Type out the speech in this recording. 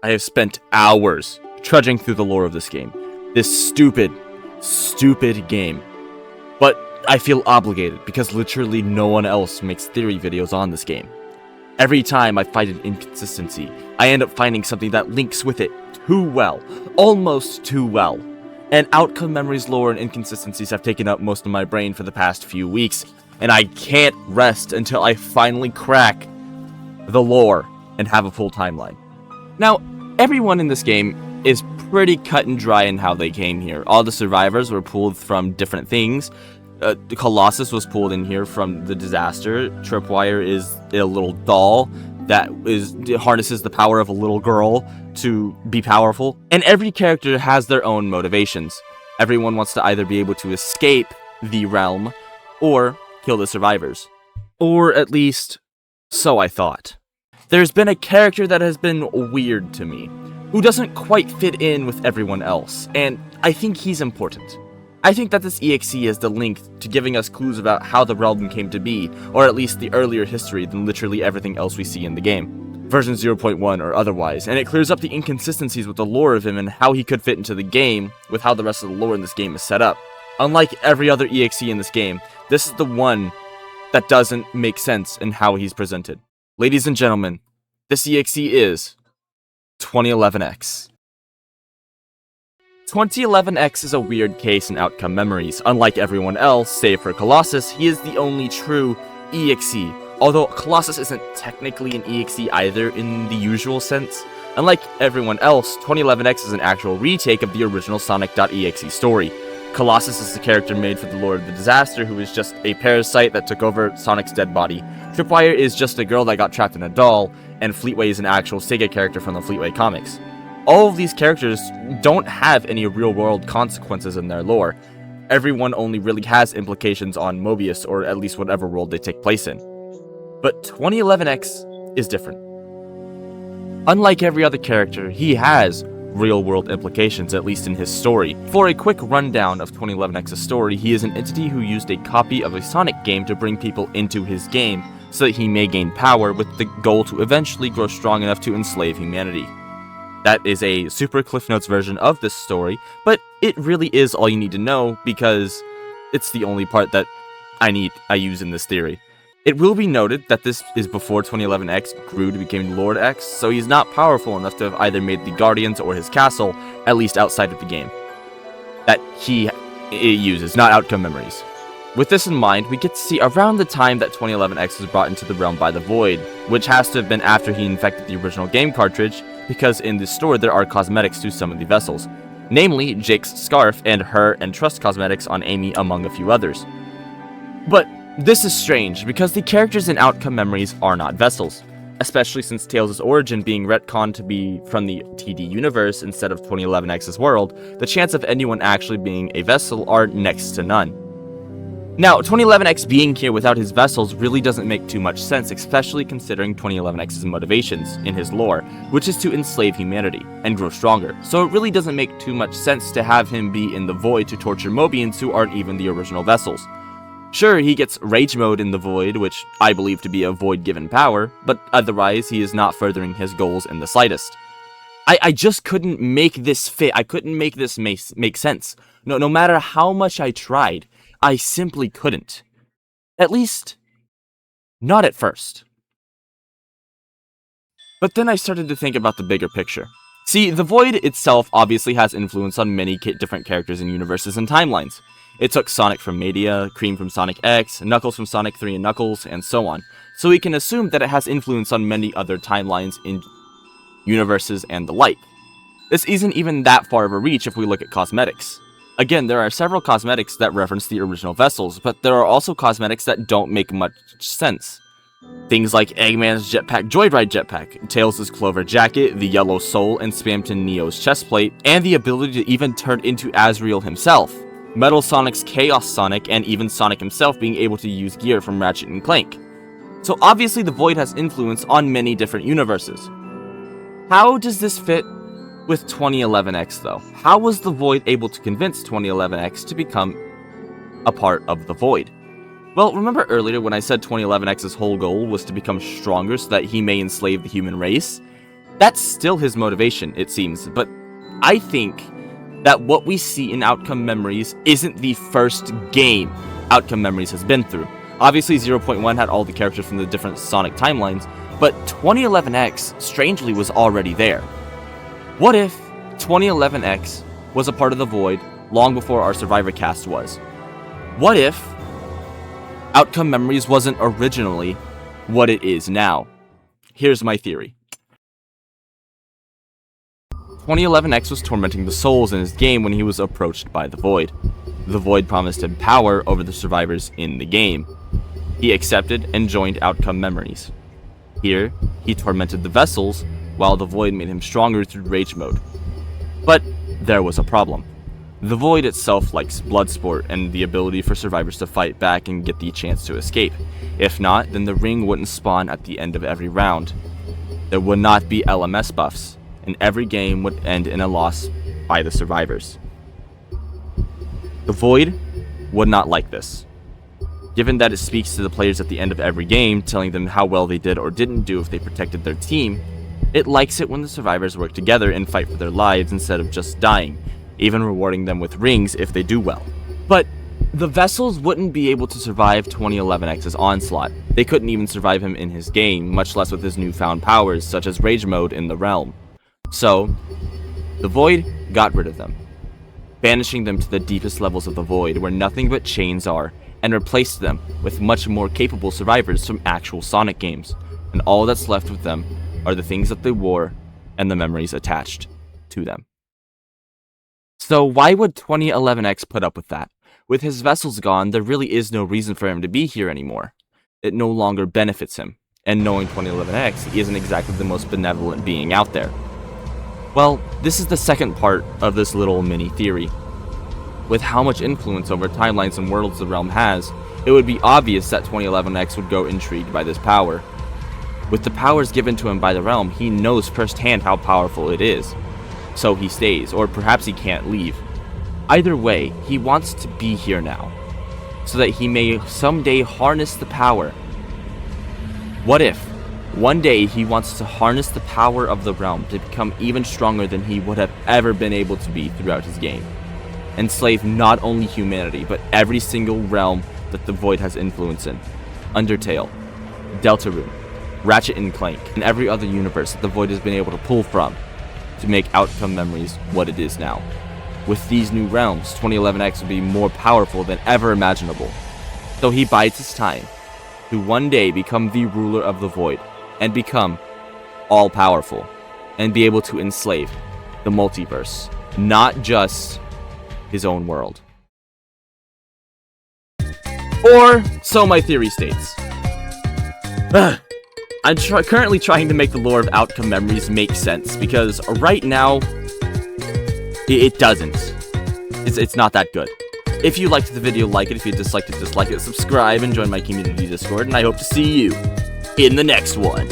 I have spent hours trudging through the lore of this game. This stupid game. But I feel obligated because literally no one else makes theory videos on this game. Every time I find an inconsistency, I end up finding something that links with it too well, almost too well. And Outcome Memories lore and inconsistencies have taken up most of my brain for the past few weeks, and I can't rest until I finally crack the lore and have a full timeline. Now, everyone in this game is pretty cut and dry in how they came here. All the survivors were pulled from different things. Colossus was pulled in here from the disaster. Tripwire is a little doll that harnesses the power of a little girl to be powerful. And every character has their own motivations. Everyone wants to either be able to escape the realm or kill the survivors. Or at least, so I thought. There's been a character that has been weird to me, who doesn't quite fit in with everyone else, and I think he's important. I think that this EXE is the link to giving us clues about how the realm came to be, or at least the earlier history than literally everything else we see in the game. Version 0.1 or otherwise, and it clears up the inconsistencies with the lore of him and how he could fit into the game with how the rest of the lore in this game is set up. Unlike every other EXE in this game, this is the one that doesn't make sense in how he's presented. Ladies and gentlemen, this EXE is 2011X. 2011X is a weird case in Outcome Memories. Unlike everyone else, save for Colossus, he is the only true EXE. Although Colossus isn't technically an EXE either in the usual sense. Unlike everyone else, 2011X is an actual retake of the original Sonic.exe story. Colossus is the character made for the Lord of the Disaster who is just a parasite that took over Sonic's dead body. Tripwire is just a girl that got trapped in a doll, and Fleetway is an actual Sega character from the Fleetway comics. All of these characters don't have any real-world consequences in their lore. Everyone only really has implications on Mobius, or at least whatever world they take place in. But 2011X is different. Unlike every other character, he has real-world implications, at least in his story. For a quick rundown of 2011X's story, he is an entity who used a copy of a Sonic game to bring people into his game, so that he may gain power with the goal to eventually grow strong enough to enslave humanity. That is a super Cliff Notes version of this story, but it really is all you need to know because it's the only part that I use in this theory. It will be noted that this is before 2011X grew to become Lord X, so he's not powerful enough to have either made the Guardians or his castle, at least outside of the game, that he uses, not Outcome Memories. With this in mind, we get to see around the time that 2011X was brought into the realm by the Void, which has to have been after he infected the original game cartridge, because in this store there are cosmetics to some of the vessels, namely Jake's scarf and her and Trust cosmetics on Amy among a few others. But this is strange, because the characters in Outcome Memories are not vessels, especially since Tails' origin being retconned to be from the TD universe instead of 2011X's world. The chance of anyone actually being a vessel are next to none. Now, 2011X being here without his vessels really doesn't make too much sense, especially considering 2011X's motivations in his lore, which is to enslave humanity and grow stronger. So it really doesn't make too much sense to have him be in the Void to torture Mobians who aren't even the original vessels. Sure, he gets Rage Mode in the Void, which I believe to be a Void-given power, but otherwise he is not furthering his goals in the slightest. I just couldn't make this fit. I couldn't make this make sense. No matter how much I tried, I simply couldn't. At least, not at first. But then I started to think about the bigger picture. See, the Void itself obviously has influence on many different characters and universes and timelines. It took Sonic from Media, Cream from Sonic X, Knuckles from Sonic 3 and Knuckles, and so on. So we can assume that it has influence on many other timelines in universes and the like. This isn't even that far of a reach if we look at cosmetics. Again, there are several cosmetics that reference the original vessels, but there are also cosmetics that don't make much sense. Things like Eggman's Jetpack Joyride Jetpack, Tails' Clover Jacket, the Yellow Soul, and Spamton Neo's chestplate, and the ability to even turn into Azrael himself. Metal Sonic's Chaos Sonic, and even Sonic himself being able to use gear from Ratchet and Clank. So obviously the Void has influence on many different universes. How does this fit with 2011X though? How was the Void able to convince 2011X to become a part of the Void? Well, remember earlier when I said 2011X's whole goal was to become stronger so that he may enslave the human race? That's still his motivation, it seems, but I think that what we see in Outcome Memories isn't the first game Outcome Memories has been through. Obviously, 0.1 had all the characters from the different Sonic timelines, but 2011X, strangely, was already there. What if 2011X was a part of the Void long before our Survivor cast was? What if Outcome Memories wasn't originally what it is now? Here's my theory. 2011X was tormenting the souls in his game when he was approached by the Void. The Void promised him power over the survivors in the game. He accepted and joined Outcome Memories. Here, he tormented the vessels, while the Void made him stronger through Rage Mode. But there was a problem. The Void itself likes Bloodsport and the ability for survivors to fight back and get the chance to escape. If not, then the ring wouldn't spawn at the end of every round. There would not be LMS buffs, and every game would end in a loss by the survivors. The Void would not like this. Given that it speaks to the players at the end of every game, telling them how well they did or didn't do if they protected their team, it likes it when the survivors work together and fight for their lives instead of just dying, even rewarding them with rings if they do well. But the vessels wouldn't be able to survive 2011X's onslaught. They couldn't even survive him in his game, much less with his newfound powers, such as Rage Mode in the realm. So, the Void got rid of them, banishing them to the deepest levels of the Void where nothing but chains are, and replaced them with much more capable survivors from actual Sonic games, and all that's left with them are the things that they wore and the memories attached to them. So why would 2011X put up with that? With his vessels gone, there really is no reason for him to be here anymore. It no longer benefits him, and knowing 2011X, he isn't exactly the most benevolent being out there. Well, this is the second part of this little mini theory. With how much influence over timelines and worlds the realm has, it would be obvious that 2011X would go intrigued by this power. With the powers given to him by the realm, he knows firsthand how powerful it is. So he stays, or perhaps he can't leave. Either way, he wants to be here now, so that he may someday harness the power. What if one day he wants to harness the power of the realm to become even stronger than he would have ever been able to be throughout his game? Enslave not only humanity, but every single realm that the Void has influence in. Undertale, Deltarune, Ratchet & Clank, and every other universe that the Void has been able to pull from to make Outcome Memories what it is now. With these new realms, 2011X will be more powerful than ever imaginable. So he bides his time to one day become the ruler of the Void and become all-powerful and be able to enslave the multiverse, not just his own world. Or so my theory states. I'm currently trying to make the lore of Outcome Memories make sense, because right now, it doesn't. It's not that good. If you liked the video, like it. If you disliked it, dislike it. Subscribe and join my community Discord, and I hope to see you in the next one.